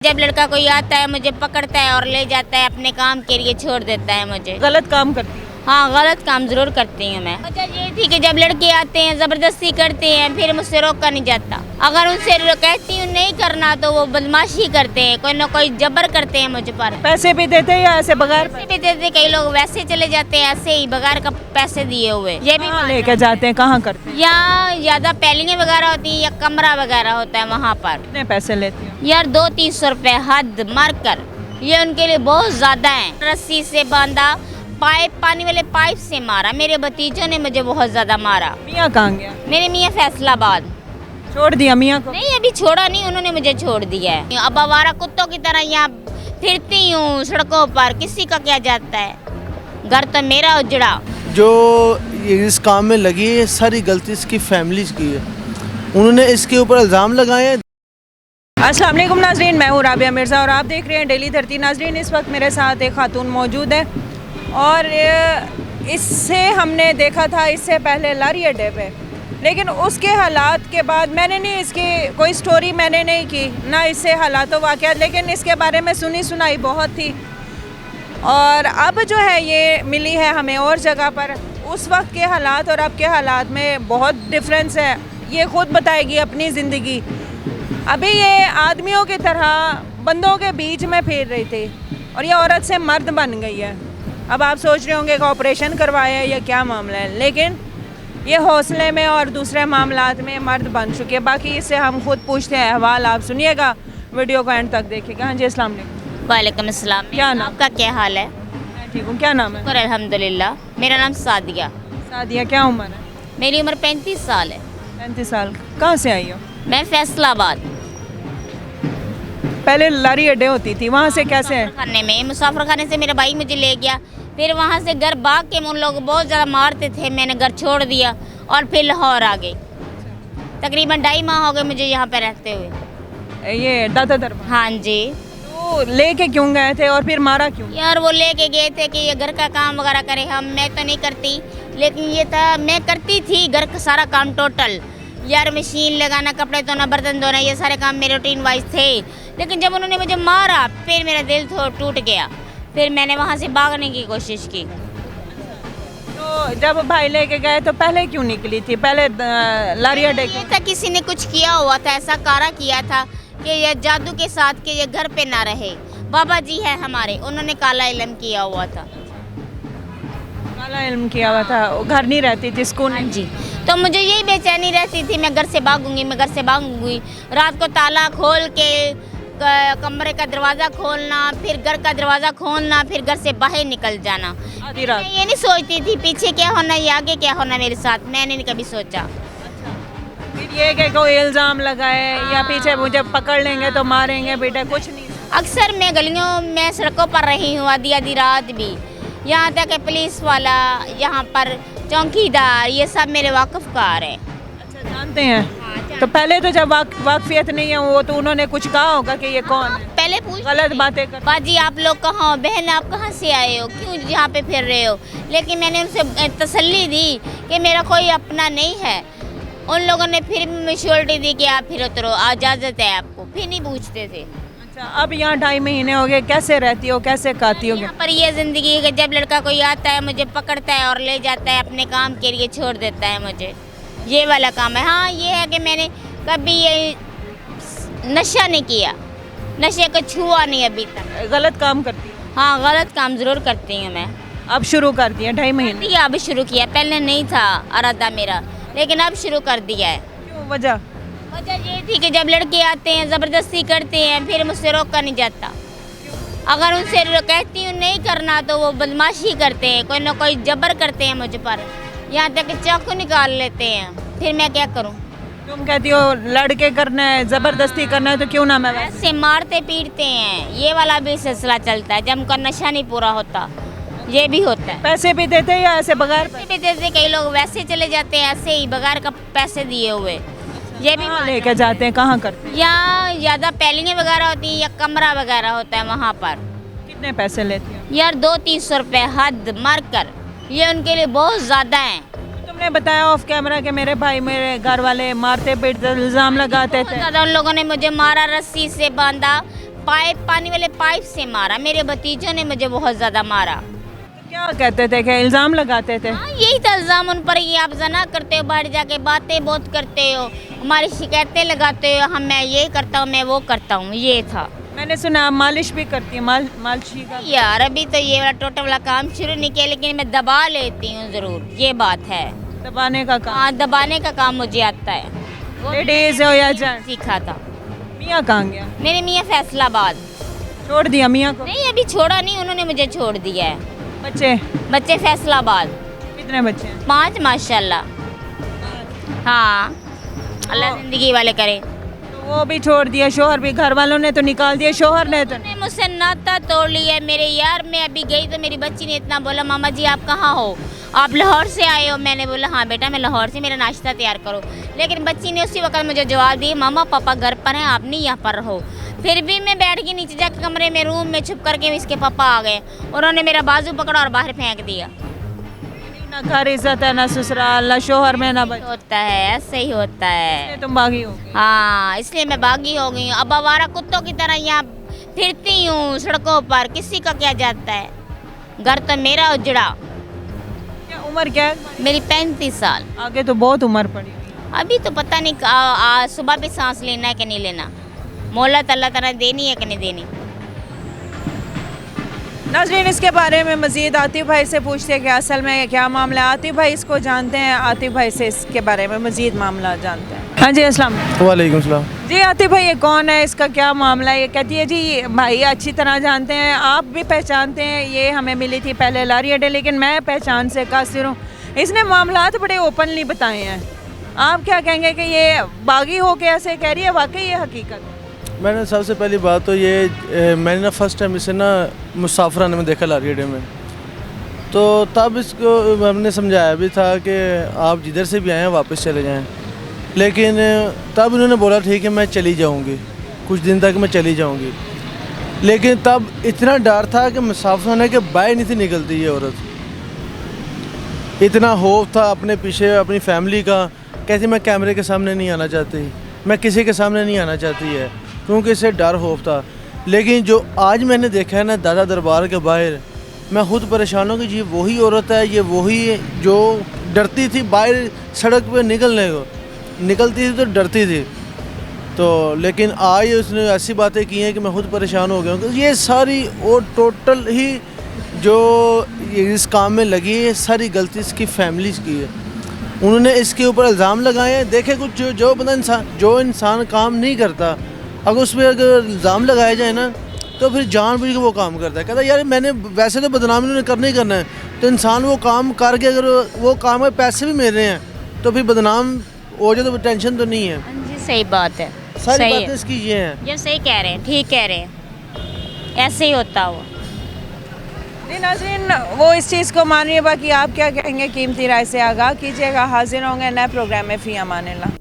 जब लड़का कोई आता है मुझे पकड़ता है और ले जाता है अपने काम के लिए, छोड़ देता है मुझे। गलत काम करती है। हाँ, गलत काम जरूर करती हूँ मैं। वजह ये थी कि जब लड़के आते हैं ज़बरदस्ती करते हैं, फिर मुझसे रोका नहीं जाता। अगर उनसे कहती हूँ नहीं करना तो वो बदमाशी करते हैं, कोई ना कोई जबर करते हैं मुझ पर। पैसे भी देते हैं या ऐसे बगैर पैसे भी देते, कई लोग वैसे चले जाते हैं ऐसे ही बगैर का पैसे दिए हुए। ये भी लेके जाते हैं, कहाँ करते हैं? यहाँ ज़्यादा पैलिंग वगैरह होती है या कमरा वगैरह होता है, वहाँ पर कितने पैसे लेते हैं? यार 200-300 रुपए हद मार कर, ये उनके लिए बहुत ज्यादा है। रस्सी से बांधा, पाइप, पानी वाले पाइप से मारा। मेरे भतीजों ने मुझे बहुत ज्यादा मारा। मियाँ कहाँ गया? मेरे मियाँ फैसलाबाद। छोड़ दिया मियाँ को? नहीं, अभी छोड़ा नहीं, उन्होंने मुझे छोड़ दिया है। अब आवारा कुत्तों की तरह यहाँ फिरती हूँ सड़कों पर, किसी का क्या जाता है। घर तो मेरा उजड़ा। जो इस काम में लगी है सारी गलती इसकी फैमिली की है, उन्होंने इसके ऊपर इल्ज़ाम लगाए हैं। अस्सलाम वालेकुम नाजरीन, मैं हूँ राबिया मिर्ज़ा और आप देख रहे हैं डेली 30। नाजरीन, इस वक्त मेरे साथ एक खातून मौजूद है और इससे हमने देखा था इससे पहले लारी अड्डे पे, लेकिन उसके हालात के बाद मैंने नहीं, इसकी कोई स्टोरी मैंने नहीं की ना, इससे हालात वाक़यात, लेकिन इसके बारे में सुनी सुनाई बहुत थी। और अब जो है ये मिली है हमें और जगह पर। उस वक्त के हालात और अब के हालात में बहुत डिफरेंस है, ये ख़ुद बताएगी अपनी ज़िंदगी। अभी ये आदमियों की तरह बंदों के बीच में फिर रही थी और ये औरत से मर्द बन गई है। अब आप सोच रहे होंगे कि ऑपरेशन करवाया है या क्या मामला है, लेकिन ये हौसले में और दूसरे मामलात में मर्द बन चुके हैं। बाकी इससे हम खुद पूछते हैं अहवाल, आप सुनिएगा, वीडियो को एंड तक देखिएगा। हाँ जी, अस्सलाम वालेकुम। वालेकुम अस्सलाम। क्या नाम? आपका क्या हाल है? मैं ठीक हूँ। क्या नाम है? शुक्र अल्हम्दुलिल्लाह। मेरा नाम सादिया। सादिया, क्या उम्र है? मेरी उम्र 35 साल है। 35 साल। कहाँ से आई हो? मैं फैसलाबाद। पहले लारी अड्डे होती थी, वहाँ से कैसे है? खाने में, मुसाफिर खाने से मेरा भाई मुझे ले गया, फिर वहाँ से घर भाग के उन लोग बहुत ज़्यादा मारते थे, मैंने घर छोड़ दिया और फिर लाहौर आ गई। तकरीबन 2.5 माह हो गए मुझे यहाँ पे रहते हुए। ये दादा दरबार? हाँ जी। तो लेके क्यों गए थे और फिर मारा क्यों? यार वो लेके गए थे कि ये घर का काम वगैरह करे, मैं तो नहीं करती, लेकिन ये था मैं करती थी घर का सारा काम टोटल। यार मशीन लगाना, कपड़े धोना, बर्तन धोना, ये सारे काम मेरे रूटीन वाइज थे। लेकिन जब उन्होंने मुझे मारा फिर मेरा दिल टूट गया, फिर मैंने वहाँ से भागने की कोशिश की। तो जब भाई लेके गए तो पहले क्यों निकली थी? पहले लारी अड्डे ये था किसी ने कुछ किया हुआ था, ऐसा कारा किया था कि ये जादू के साथ कि ये घर पे ना रहे। बाबा जी है हमारे, उन्होंने काला इल्म किया हुआ था। काला इल्म किया हुआ था, वो घर नहीं रहती थी, स्कूल? हाँ जी। तो मुझे यही बेचैनी रहती थी, मैं घर से भागूंगी, मैं घर से भागूंगी। रात को ताला खोल के कमरे का दरवाज़ा खोलना, फिर घर का दरवाज़ा खोलना, फिर घर से बाहर निकल जाना। आधी रात? मैं ये नहीं सोचती थी पीछे क्या होना या आगे क्या होना मेरे साथ, मैंने नहीं कभी सोचा। फिर ये कि कोई इल्ज़ाम लगाए या पीछे मुझे पकड़ लेंगे तो मारेंगे, बेटा कुछ नहीं? अक्सर मैं गलियों में सड़कों पर रही हूँ आधी रात भी, यहाँ तक कि पुलिस वाला, यहाँ पर चौकीदार, ये सब मेरे वाकफकार है। अच्छा, जानते हैं? तो पहले तो जब वाकफियत नहीं है वो, तो उन्होंने कुछ कहा होगा कि ये कौन है? पहले पूछ गलत बातें कर। बाजी आप लोग कहाँ हो, बहन आप कहाँ से आए हो, क्यों यहाँ पे फिर रहे हो? लेकिन मैंने उनसे तसल्ली दी कि मेरा कोई अपना नहीं है। उन लोगों ने फिर भी मैच्योरिटी दी कि आप फिर उतरो, इजाज़त है आपको, फिर नहीं पूछते थे। अच्छा, अब यहाँ 2.5 महीने हो गए, कैसे रहती हो, कैसे खाती हो? यहाँ पर ये ज़िंदगी है कि जब लड़का कोई आता है मुझे पकड़ता है और ले जाता है अपने काम के लिए, छोड़ देता है मुझे। ये वाला काम है। हाँ, ये है कि मैंने कभी ये नशा नहीं किया, नशे को छुआ नहीं अभी तक। गलत काम करती हो? हाँ, गलत काम ज़रूर करती हूँ मैं। अब शुरू कर दिया 2.5 महीने? ये अब शुरू किया, पहले नहीं था इरादा मेरा, लेकिन अब शुरू कर दिया है। क्यों? वजह ये थी कि जब लड़के आते हैं ज़बरदस्ती करते हैं, फिर मुझसे रोका नहीं जाता। अगर उनसे कहती हूँ नहीं करना तो वो बदमाशी करते हैं, कोई ना कोई जबर करते हैं मुझ पर, यहाँ तक कि चाकू निकाल लेते हैं। फिर मैं क्या करूँ? तुम कहती हो लड़के करना है, ज़बरदस्ती करना है, तो क्यों ना मैं? ऐसे मारते पीटते हैं, ये वाला भी सिलसिला चलता है। जब उनका नशा नहीं पूरा होता, ये भी होता है। पैसे भी देते हैं या ऐसे बगैर? पैसे भी देते, कई लोग वैसे चले जाते हैं ऐसे ही बगैर का पैसे दिए हुए। ये भी लेके जाते हैं, कहाँ करते हैं? यहाँ ज़्यादा पैलिंग वगैरह होती है या कमरा वगैरह होता है, वहाँ पर। कितने पैसे लेते हैं? यार 200-300 रुपए हद मार कर, ये उनके लिए बहुत ज़्यादा है। तुमने बताया ऑफ कैमरा कि मेरे भाई, मेरे घर वाले मारते पीटते, इल्ज़ाम लगाते थे। ज़्यादा उन लोगों ने मुझे मारा, रस्सी से बांधा, पाइप, पानी वाले पाइप से मारा। मेरे भतीजों ने मुझे बहुत ज़्यादा मारा। क्या कहते थे, क्या इल्ज़ाम लगाते थे? हाँ, यही था इल्ज़ाम उन पर कि आप जना करते हो, बाहर जाके बातें बहुत करते हो, हमारी शिकायतें लगाते हो, हम मैं ये करता हूँ, मैं वो करता हूँ, ये था। मैंने सुना आप मालिश भी करती हैं, मालिशी का। यार अभी तो ये वाला टोटल वाला काम शुरू नहीं किया, लेकिन मैं दबा लेती हूँ ज़रूर, ये बात है। दबाने का काम? हाँ, दबाने का काम मुझे आता है। वो लेडीज हो या जेंट्स? सीखा था। मियाँ कहाँ गया? मेरे मियाँ फैसलाबाद। छोड़ दिया मियाँ को? नहीं, अभी छोड़ा नहीं, उन्होंने मुझे छोड़ दिया है। बच्चे? बच्चे फैसलाबाद। कितने बच्चे हैं? 5 माशाल्लाह। हाँ, अल्लाह जिंदगी वाले करे। तो वो भी छोड़ दिया, शोहर भी, घर वालों ने तो निकाल दिया, शोहर ने तो ने मुझसे नाता तोड़ लिया है मेरे यार। मैं अभी गई तो मेरी बच्ची ने इतना बोला, मामा जी आप कहाँ हो, आप लाहौर से आए हो? मैंने बोला हाँ बेटा मैं लाहौर से, मेरा नाश्ता तैयार करो। लेकिन बच्ची ने उसी वक्त मुझे जवाब दिया, मामा पापा घर पर हैं, आप नहीं यहाँ पर रहो। फिर भी मैं बैठ गई नीचे जाकर कमरे में, रूम में छुप करके। इसके पापा आ गए, उन्होंने मेरा बाजू पकड़ा और बाहर फेंक दिया। ना घर इज्जत है, ना ससुराल, ना शोहर में, ना बच्चे। होता है, ऐसे ही होता है। तुम बागी हो गई। हाँ, इसलिए मैं बागी हो गई हूँ। अब आवारा कुत्तों की तरह यहाँ फिरती हूँ सड़कों पर, किसी का क्या जाता है। घर तो मेरा उजड़ा। क्या उम्र क्या है? मेरी 35 साल। आगे तो बहुत उम्र पड़ी हुई। अभी तो पता नहीं सुबह भी सांस लेना है कि नहीं लेना, मोहलत अल्लाह ताला देनी है कि नहीं देनी। नाज़रीन, इसके बारे में मज़ीद आतिफ भाई से पूछते हैं कि असल में क्या मामला है। आतिफ भाई इसको जानते हैं, आतिफ भाई से इसके बारे में मज़ीद मामला जानते हैं। हाँ जी, अस्सलाम वालेकुम सलाम। जी आतिफ भाई, ये कौन है, इसका क्या मामला है? ये कहती है जी भाई अच्छी तरह जानते हैं, आप भी पहचानते हैं, ये हमें मिली थी पहले लारी अड्डे, लेकिन मैं पहचान से कासिर हूँ। इसने मामलात बड़े ओपनली बताए हैं। आप क्या कहेंगे कि ये बागी हो के ऐसे कह रही है, वाकई ये हकीकत है? मैंने सबसे पहली बात तो ये मैंने ना फर्स्ट टाइम इसे ना मुसाफराने में देखा लारी अड्डे में, तो तब इसको हमने समझाया भी था कि आप जिधर से भी आए हैं वापस चले जाएं, लेकिन तब इन्होंने बोला ठीक है मैं चली जाऊंगी, कुछ दिन तक मैं चली जाऊंगी। लेकिन तब इतना डर था कि मुसाफराने के बाहर नहीं थी निकलती ये औरत। इतना खौफ था अपने पीछे अपनी फैमिली का, कहती मैं कैमरे के सामने नहीं आना चाहती, मैं किसी के सामने नहीं आना चाहती है, क्योंकि इससे डर खौफ था। लेकिन जो आज मैंने देखा है ना दादा दरबार के बाहर, मैं खुद परेशान हूँ कि ये वही औरत है, ये वही जो डरती थी बाहर सड़क पे निकलने को, निकलती थी तो डरती थी। तो लेकिन आज उसने ऐसी बातें की हैं कि मैं खुद परेशान हो गया हूँ। ये सारी और टोटल ही जो इस काम में लगी है, सारी गलती इसकी फैमिली की है। उन्होंने इसके ऊपर इल्ज़ाम लगाए हैं। देखे कुछ जो बंदा जो इंसान काम नहीं करता, अगर उस पर अगर इल्ज़ाम लगाया जाए ना, तो फिर जानबूझ के वो काम करता है। कहता है यार मैंने वैसे तो बदनामी उन्होंने करना ही करना है, तो इंसान वो काम करके अगर वो काम में पैसे भी मिल रहे हैं तो फिर बदनाम हो जाए तो टेंशन तो नहीं है। हाँ जी, सही बात है, सारी बातें इसकी ये हैं। ये सही कह रहे हैं, ठीक कह रहे हैं, ऐसे ही होता हो। जी नाज़रीन, वो इस चीज़ को मान रही है, बाकी आप क्या कहेंगे कीमती राय से आगाह कीजिएगा। हाजिर होंगे नए प्रोग्राम में। फ़ी अमानिल्लाह।